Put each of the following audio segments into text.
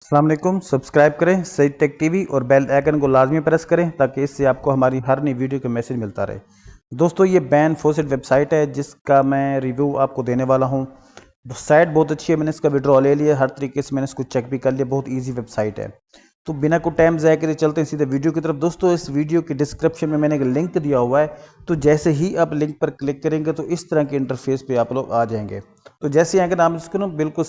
अस्सलाम वालेकुम। सब्सक्राइब करें सईद टेक टीवी और बेल आइकन को लाजमी प्रेस करें ताकि इससे आपको हमारी हर नई वीडियो का मैसेज मिलता रहे। दोस्तों, ये बैन फॉसेट वेबसाइट है जिसका मैं रिव्यू आपको देने वाला हूँ। साइट बहुत अच्छी है, मैंने इसका विड्रॉ ले लिया, हर तरीके से मैंने इसको चेक भी कर लिया, बहुत ईजी वेबसाइट है। तो बिना कोई टाइम ज़ाया करे चलते हैं सीधे वीडियो की तरफ। दोस्तों, इस वीडियो के डिस्क्रिप्शन में मैंने एक लिंक दिया हुआ है, तो जैसे ही आप लिंक पर क्लिक करेंगे तो इस तरह के इंटरफेस पे आप लोग आ जाएंगे। तो जैसे ही आकर आप इसको ना बिल्कुल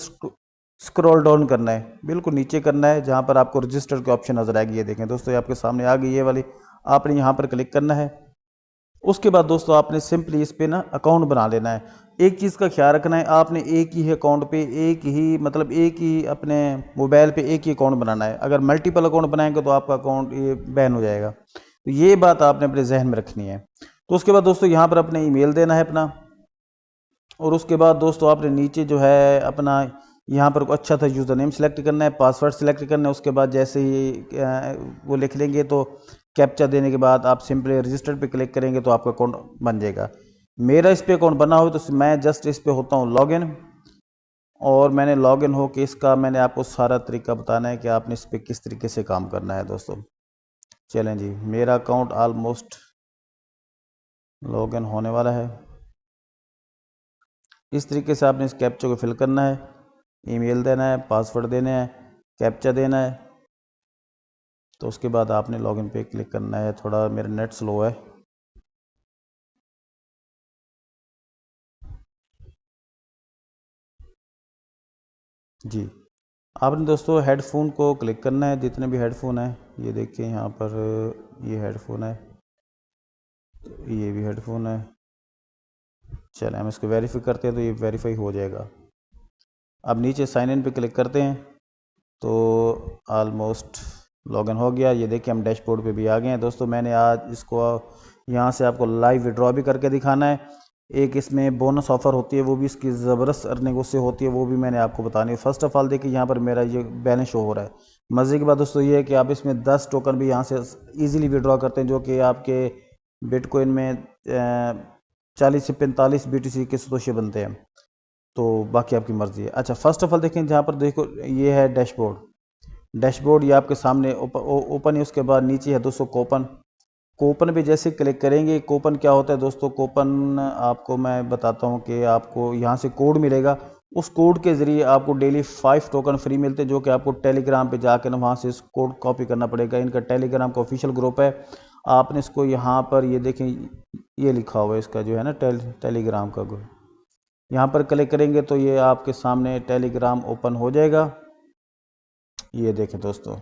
स्क्रॉल डाउन करना है, बिल्कुल नीचे करना है, जहां पर आपको रजिस्टर की ऑप्शन नजर आएगी। ये देखें दोस्तों, ये आपके सामने आ गई ये वाली, आपने यहां पर क्लिक करना है। उसके बाद दोस्तों आपने सिंपली इस पे ना अकाउंट बना लेना है। एक चीज़ का ख्याल रखना है, आपने एक ही अकाउंट पे एक ही अपने मोबाइल पे एक ही अकाउंट बनाना है। अगर मल्टीपल अकाउंट बनाएंगे तो आपका अकाउंट ये बैन हो जाएगा। तो ये बात आपने अपने जहन में रखनी है। तो उसके बाद दोस्तों यहाँ पर अपने ईमेल देना है अपना, और उसके बाद दोस्तों आपने नीचे जो है अपना यहाँ पर अच्छा सा यूज़र नेम सेलेक्ट करना है, पासवर्ड सेलेक्ट करना है। उसके बाद जैसे ही वो लिख लेंगे तो कैप्चा देने के बाद आप सिंपली रजिस्टर पे क्लिक करेंगे तो आपका अकाउंट बन जाएगा। मेरा इस पे अकाउंट बना हो तो मैं जस्ट इस पे होता हूँ लॉगिन, और मैंने लॉगिन हो के इसका मैंने आपको सारा तरीका बताना है कि आपने इस पे किस तरीके से काम करना है। दोस्तों चलें जी, मेरा अकाउंट ऑलमोस्ट लॉगिन होने वाला है। इस तरीके से आपने इस कैप्चा को फिल करना है, ईमेल देना है, पासवर्ड देना है, कैप्चा देना है। तो उसके बाद आपने लॉगिन पे क्लिक करना है। थोड़ा मेरा नेट स्लो है। जी, आपने दोस्तों हेडफोन को क्लिक करना है, जितने भी हेडफोन है ये देखिए यहाँ पर, ये हेडफोन है, तो ये भी हेडफोन है। चलें हम इसको वेरीफाई करते हैं, तो ये वेरीफाई हो जाएगा। अब नीचे साइन इन पे क्लिक करते हैं तो ऑलमोस्ट लॉगिन हो गया। ये देखिए हम डैशबोर्ड पे भी आ गए हैं। दोस्तों मैंने आज इसको यहाँ से आपको लाइव विड्रॉ भी करके दिखाना है। एक इसमें बोनस ऑफर होती है, वो भी इसकी ज़बरदस्त अर्निंग उससे होती है, वो भी मैंने आपको बतानी है। फर्स्ट ऑफ ऑल देखिए यहाँ पर मेरा ये बैलेंस शो हो रहा है। मज़े की बात दोस्तों ये है कि आप इसमें 10 टोकन भी यहाँ से ईजिली विड्रॉ करते हैं, जो कि आपके बिटकॉइन में 40 से 45 BTC के सतोशे बनते हैं। तो बाकी आपकी मर्ज़ी है। अच्छा, फर्स्ट ऑफ ऑल देखें, जहाँ पर देखो ये है डैशबोर्ड ये आपके सामने ओपन है। उसके बाद नीचे है दोस्तों कोपन। कोपन पे जैसे क्लिक करेंगे, कोपन क्या होता है दोस्तों, कोपन आपको मैं बताता हूँ कि आपको यहाँ से कोड मिलेगा। उस कोड के ज़रिए आपको डेली 5 टोकन फ्री मिलते हैं, जो कि आपको टेलीग्राम पे जाकर ना वहाँ से इस कोड कॉपी करना पड़ेगा। इनका टेलीग्राम का ऑफिशियल ग्रुप है। आपने इसको यहाँ पर ये देखें, ये लिखा हुआ है इसका जो है ना टेलीग्राम का ग्रुप। यहाँ पर क्लिक करेंगे तो ये आपके सामने टेलीग्राम ओपन हो जाएगा। ये देखें दोस्तों,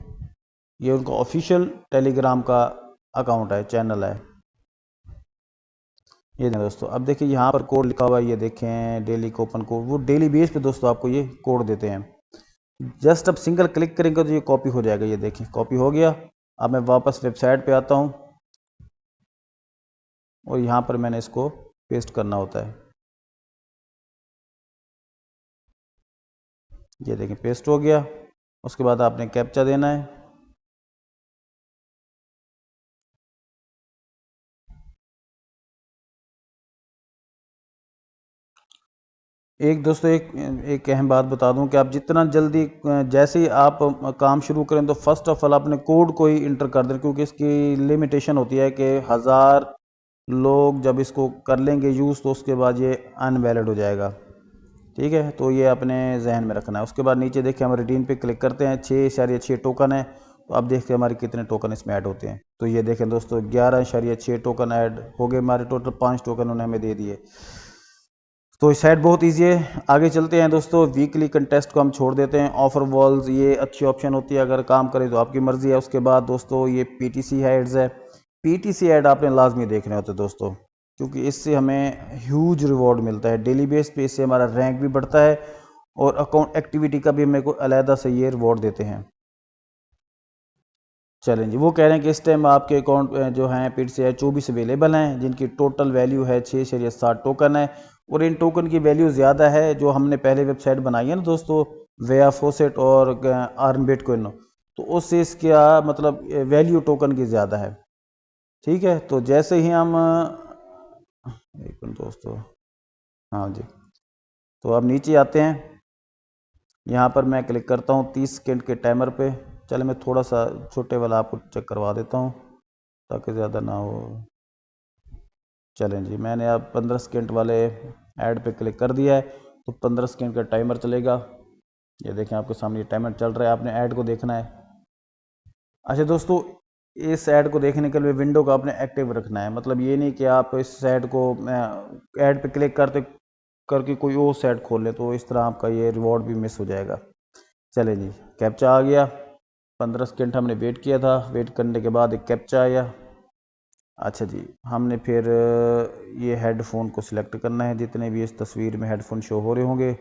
ये उनका ऑफिशियल टेलीग्राम का अकाउंट है, चैनल है। ये देखें दोस्तों, अब देखिए यहाँ पर कोड लिखा हुआ है, ये देखें डेली कूपन कोड। वो डेली बेस पे दोस्तों आपको ये कोड देते हैं। जस्ट अब सिंगल क्लिक करेंगे तो ये कॉपी हो जाएगा। ये देखिए कॉपी हो गया। अब मैं वापस वेबसाइट पे आता हूँ और यहाँ पर मैंने इसको पेस्ट करना होता है। ये देखें पेस्ट हो गया। उसके बाद आपने कैप्चा देना है। एक अहम बात बता दूं कि आप जितना जल्दी जैसे ही आप काम शुरू करें तो फर्स्ट ऑफ ऑल अपने कोड को ही इंटर कर दें, क्योंकि इसकी लिमिटेशन होती है कि 1000 लोग जब इसको कर लेंगे यूज़ तो उसके बाद ये अनवैलिड हो जाएगा। ठीक है, तो ये अपने जहन में रखना है। उसके बाद नीचे देखिए हम रिडीम पे क्लिक करते हैं, 6.6 टोकन है। तो अब देखते हैं हमारे कितने टोकन इसमें ऐड होते हैं। तो ये देखें दोस्तों 11.6 टोकन ऐड हो गए हमारे, टोटल 5 टोकन उन्होंने हमें दे दिए। तो इस साइड बहुत ईजी है। आगे चलते हैं दोस्तों, वीकली कंटेस्ट को हम छोड़ देते हैं। ऑफर वॉल्स ये अच्छी ऑप्शन होती है, अगर काम करें तो आपकी मर्जी है। उसके बाद दोस्तों ये पीटीसी एड्स है। पीटीसी ऐड आपने लाजमी देखने होते हैं दोस्तों, क्योंकि इससे हमें ह्यूज रिवॉर्ड मिलता है डेली बेस पे। इससे हमारा रैंक भी बढ़ता है और अकाउंट एक्टिविटी का भी हमें को अलहदा से ये रिवॉर्ड देते हैं। चलें जी, वो कह रहे हैं कि इस टाइम आपके अकाउंट जो हैं पीटीसी है 24 अवेलेबल हैं, जिनकी टोटल वैल्यू है 6.7 टोकन है। और इन टोकन की वैल्यू ज़्यादा है जो हमने पहले वेबसाइट बनाई है ना दोस्तों, वेया फोसेट और अर्न बिटकॉइन, तो उससे इसका मतलब वैल्यू टोकन की ज़्यादा है। ठीक है, तो जैसे ही हम एक मिनट दोस्तों, हाँ जी, तो अब नीचे आते हैं। यहाँ पर मैं क्लिक करता हूँ 30 सेकेंड के टाइमर पे। चले मैं थोड़ा सा छोटे वाला आपको चेक करवा देता हूँ ताकि ज़्यादा ना हो। चलें जी, मैंने अब 15 सेकेंड वाले ऐड पे क्लिक कर दिया है, तो 15 सेकेंड का टाइमर चलेगा। ये देखें आपके सामने टाइमर चल रहा है, आपने ऐड को देखना है। अच्छा दोस्तों, इस ऐड को देखने के लिए विंडो को आपने एक्टिव रखना है, मतलब ये नहीं कि आप इस ऐड को ऐड पे क्लिक करके कोई और ऐड खोल ले, तो इस तरह आपका ये रिवॉर्ड भी मिस हो जाएगा। चले जी, कैप्चा आ गया। 15 सेकेंड हमने वेट किया था, वेट करने के बाद एक कैप्चा आया। अच्छा जी, हमने फिर ये हेडफोन को सिलेक्ट करना है। जितने भी इस तस्वीर में हेडफोन शो हो रहे होंगे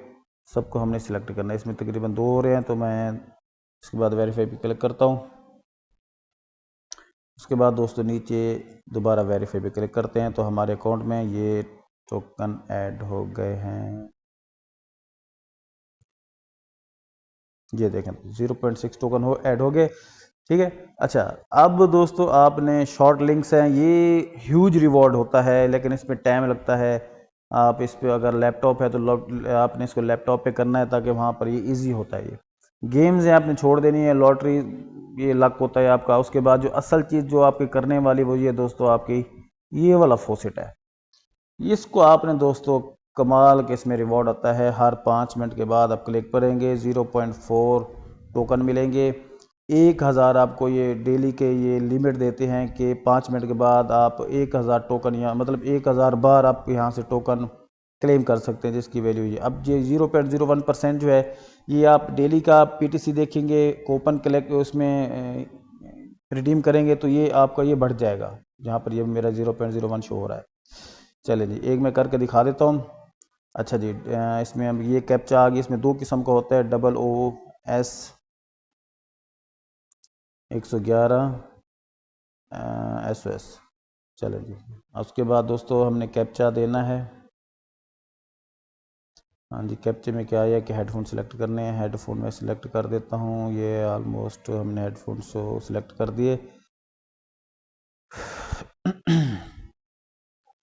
सबको हमने सिलेक्ट करना है। इसमें तकरीबन 2 हो रहे हैं, तो मैं इसके बाद वेरीफाई पे क्लिक करता हूँ। उसके बाद दोस्तों नीचे दोबारा वेरीफाई पे क्लिक करते हैं, तो हमारे अकाउंट में ये टोकन ऐड हो गए हैं। ये देखें 0.6 टोकन ऐड हो गए। ठीक है। अच्छा, अब दोस्तों आपने शॉर्ट लिंक्स हैं, ये ह्यूज रिवॉर्ड होता है, लेकिन इसमें टाइम लगता है। आप इस पर अगर लैपटॉप है तो आपने इसको लैपटॉप पे करना है, ताकि वहाँ पर ये इजी होता है। ये गेम्स हैं आपने छोड़ देनी है, लॉटरी ये लक होता है आपका। उसके बाद जो असल चीज़ जो आपकी करने वाली वो ये दोस्तों आपकी ये वाला फॉसेट है। इसको आपने दोस्तों कमाल के इसमें रिवॉर्ड आता है। हर 5 मिनट के बाद आप क्लिक करेंगे 0.4 टोकन मिलेंगे। 1000 आपको ये डेली के ये लिमिट देते हैं कि 5 मिनट के बाद आप 1000 टोकन यहाँ मतलब 1000 बार आप यहाँ से टोकन क्लेम कर सकते हैं, जिसकी वैल्यू ये अब ये 0.01% जो है ये आप डेली का पीटीसी देखेंगे, कूपन कलेक्ट उसमें रिडीम करेंगे तो ये आपका ये बढ़ जाएगा। जहाँ पर ये मेरा 0.01 शो हो रहा है। चले जी, एक मैं करके दिखा देता हूँ। अच्छा जी, इसमें अब ये कैप्चा आ गया। इसमें 2 किस्म का होता है, OOS 111 SOS। चले जी, उसके बाद दोस्तों हमने कैप्चा देना है। हाँ जी, कैप्चे में क्या है कि हेडफोन सेलेक्ट करने हैं। हेडफोन में सिलेक्ट कर देता हूँ। ये ऑलमोस्ट हमने हेडफोन को सिलेक्ट कर दिए।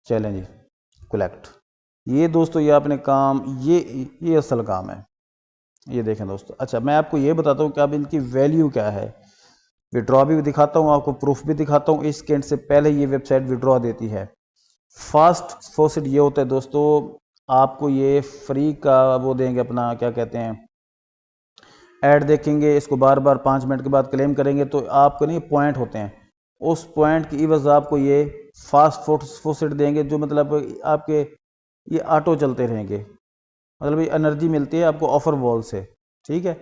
चलें जी, कलेक्ट। ये दोस्तों ये आपने काम ये असल काम है। ये देखें दोस्तों। अच्छा, मैं आपको ये बताता हूँ कि अब इनकी वैल्यू क्या है। विड्रॉ भी दिखाता हूँ आपको, प्रूफ भी दिखाता हूँ। इस सेकेंड से पहले ये वेबसाइट विड्रॉ देती है। फास्ट फॉसेट ये होता है दोस्तों, आपको ये फ्री का वो देंगे, अपना क्या कहते हैं, ऐड देखेंगे, इसको बार बार 5 मिनट के बाद क्लेम करेंगे तो आपको नहीं पॉइंट होते हैं, उस पॉइंट की इवज़ आपको ये फास्ट फॉसेट देंगे, जो मतलब आपके ये ऑटो चलते रहेंगे। मतलब ये एनर्जी मिलती है आपको ऑफर वॉल से। ठीक है,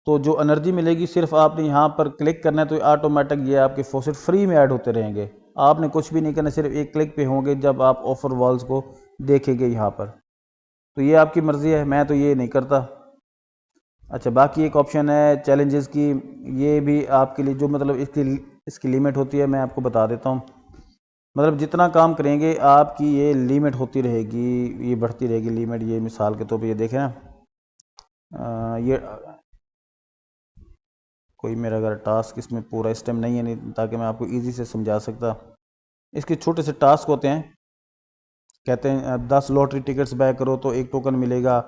तो जो एनर्जी मिलेगी सिर्फ आपने यहाँ पर क्लिक करना है, तो ऑटोमेटिक ये आपके फॉसेट फ्री में ऐड होते रहेंगे। आपने कुछ भी नहीं करना, सिर्फ एक क्लिक पे होंगे जब आप ऑफर वॉल्स को देखेंगे यहाँ पर। तो ये आपकी मर्ज़ी है, मैं तो ये नहीं करता। अच्छा, बाकी एक ऑप्शन है चैलेंजेस की, ये भी आपके लिए जो मतलब इसकी लिमिट होती है, मैं आपको बता देता हूँ। मतलब जितना काम करेंगे आपकी ये लिमिट होती रहेगी, ये बढ़ती रहेगी लिमिट। ये मिसाल के तौर पे ये देखें ना, ये कोई मेरा अगर टास्क इसमें पूरा इस टाइम नहीं है, नहीं ताकि मैं आपको इजी से समझा सकता। इसके छोटे से टास्क होते हैं, कहते हैं 10 लॉटरी टिकट्स बाय करो तो 1 टोकन मिलेगा।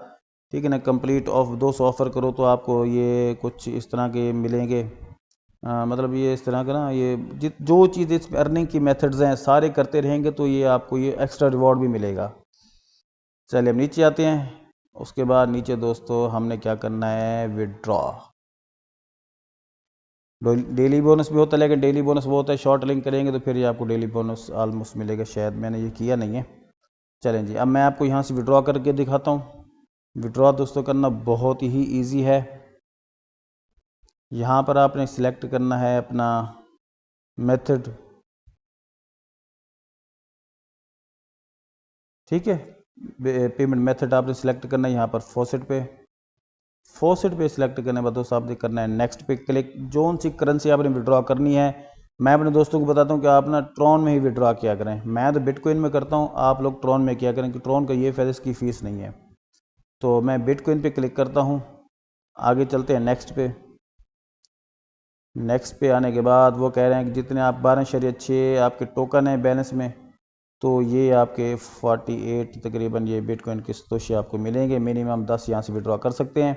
ठीक है ना, कंप्लीट ऑफ 200 ऑफ़र करो तो आपको ये कुछ इस तरह के मिलेंगे। मतलब ये इस तरह का ना, ये जो चीज़ इस अर्निंग की मेथड्स हैं सारे करते रहेंगे तो ये आपको ये एक्स्ट्रा रिवॉर्ड भी मिलेगा। चलिए अब नीचे आते हैं। उसके बाद नीचे दोस्तों हमने क्या करना है, विड्रॉ। डेली बोनस भी होता है, लेकिन डेली बोनस वो होता है शॉर्ट लिंक करेंगे तो फिर ये आपको डेली बोनस ऑलमोस्ट मिलेगा। शायद मैंने ये किया नहीं है। चलें जी, अब मैं आपको यहाँ से विड्रॉ करके दिखाता हूँ। विड्रॉ दोस्तों करना बहुत ही ईजी है। यहाँ पर आपने सिलेक्ट करना है अपना मेथड। ठीक है, पेमेंट मेथड आपने सिलेक्ट करना है यहाँ पर फॉसेट पे सिलेक्ट करने के बाद दोस्तों आपने करना है नेक्स्ट पे क्लिक। जोन सी करेंसी आपने विड्रॉ करनी है, मैं अपने दोस्तों को बताता हूँ कि आप ना ट्रॉन में ही विड्रॉ किया करें। मैं तो बिटकॉइन में करता हूँ, आप लोग ट्रॉन में किया करें कि ट्रॉन का ये फ़ायदा, इसकी फ़ीस नहीं है। तो मैं बिटकॉइन पे क्लिक करता हूँ। आगे चलते हैं नेक्स्ट पे। नेक्स्ट पे आने के बाद वो कह रहे हैं कि जितने आप 12.6 आपके टोकन है बैलेंस में, तो ये आपके 48 तकरीबन ये बिटकॉइन के सतोशे आपको मिलेंगे। मिनिमम 10 यहाँ से विड्रॉ कर सकते हैं।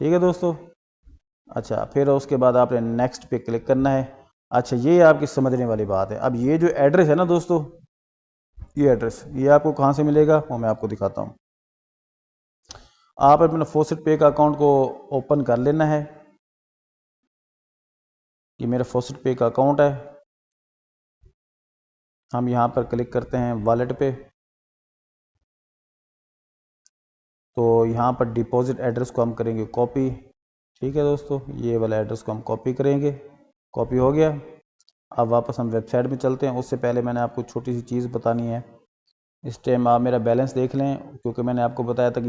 ठीक है दोस्तों। अच्छा, फिर उसके बाद आपने नेक्स्ट पे क्लिक करना है। अच्छा, ये आपकी समझने वाली बात है। अब ये जो एड्रेस है ना दोस्तों, ये एड्रेस ये आपको कहाँ से मिलेगा वो मैं आपको दिखाता हूँ। आप अपना फॉसेट पे का अकाउंट को ओपन कर लेना है। ये मेरा फॉसेट पे का अकाउंट है। हम यहाँ पर क्लिक करते हैं वॉलेट पे। तो यहाँ पर डिपॉजिट एड्रेस को हम करेंगे कॉपी। ठीक है दोस्तों, ये वाला एड्रेस को हम कॉपी करेंगे। कॉपी हो गया। अब वापस हम वेबसाइट में चलते हैं। उससे पहले मैंने आपको छोटी सी चीज़ बतानी है। इस टाइम आप मेरा बैलेंस देख लें, क्योंकि मैंने आपको बताया था कि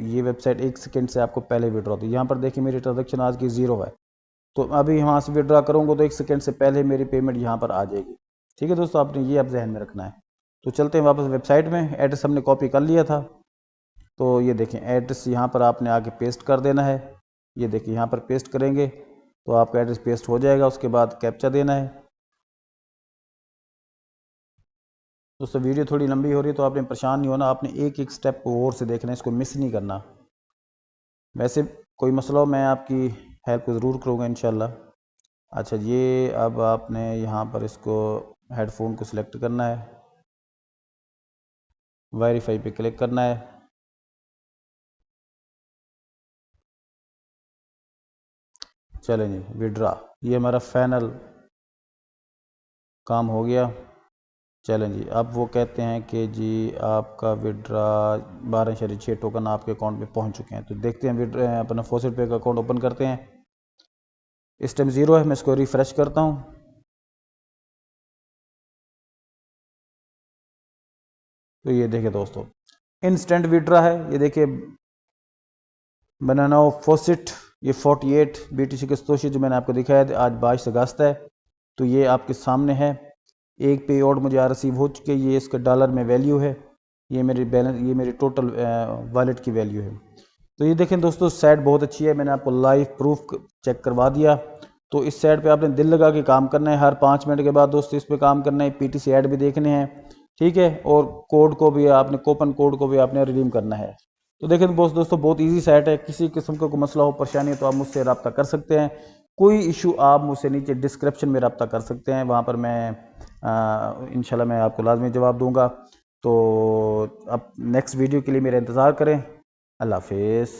ये वेबसाइट 1 सेकंड से आपको पहले विड्रॉ होती है। यहाँ पर देखिए मेरी ट्रांजेक्शन आज की 0 है। तो अभी यहाँ से विड्रॉ करूँगा तो 1 सेकंड से पहले मेरी पेमेंट यहाँ पर आ जाएगी। ठीक है दोस्तों, आपने ये आप जहन में रखना है। तो चलते हैं वापस वेबसाइट में। एड्रेस हमने कॉपी कर लिया था। तो ये देखें एड्रेस यहाँ पर आपने आके पेस्ट कर देना है। ये देखिए यहाँ पर पेस्ट करेंगे तो आपका एड्रेस पेस्ट हो जाएगा। उसके बाद कैप्चा देना है। दोस्तों वीडियो थोड़ी लंबी हो रही है तो आपने परेशान नहीं होना, आपने एक एक स्टेप को और से देखना है, इसको मिस नहीं करना। वैसे कोई मसला हो मैं आपकी हेल्प ज़रूर करूँगा इंशाल्लाह। अच्छा, ये अब आपने यहाँ पर इसको हेडफोन को सिलेक्ट करना है, वेरीफाई पे क्लिक करना है। चलें जी, विड्रा, ये हमारा फाइनल काम हो गया। चलें जी, अब वो कहते हैं कि जी आपका विड्रा 12.6 टोकन आपके अकाउंट में पहुंच चुके हैं। तो देखते हैं विड्रा अपना फॉसेट पे का अकाउंट ओपन करते हैं। इस टाइम 0 है। मैं इसको रिफ्रेश करता हूँ। तो ये देखिए दोस्तों इंस्टेंट विड्रा है। ये देखिए बनाना फॉसेट, ये 48 BTC के सतोशी जो मैंने आपको दिखाया था। आज 22 अगस्त है। तो ये आपके सामने है। एक पे आउट मुझे रिसीव हो चुके, ये इसका डॉलर में वैल्यू है। ये मेरी बैलेंस, ये मेरी टोटल वॉलेट की वैल्यू है। तो ये देखें दोस्तों साइट बहुत अच्छी है। मैंने आपको लाइव प्रूफ चेक करवा दिया। तो इस साइट पे आपने दिल लगा के काम करना है। हर 5 मिनट के बाद दोस्तों इस पे काम करना है। PTC ऐड भी देखने हैं। ठीक है, और कोड को भी आपने, कूपन कोड को भी आपने रिडीम करना है। तो देखें दोस्तों बहुत इजी साइट है। किसी किस्म का कोई मसला हो, परेशानी हो तो आप मुझसे रब्ता कर सकते हैं। कोई इशू आप मुझसे नीचे डिस्क्रिप्शन में रब्ता कर सकते हैं, वहाँ पर मैं इंशाल्लाह मैं आपको लाजमी जवाब दूंगा। तो अब नेक्स्ट वीडियो के लिए मेरा इंतज़ार करें। अल्लाह हाफिज़।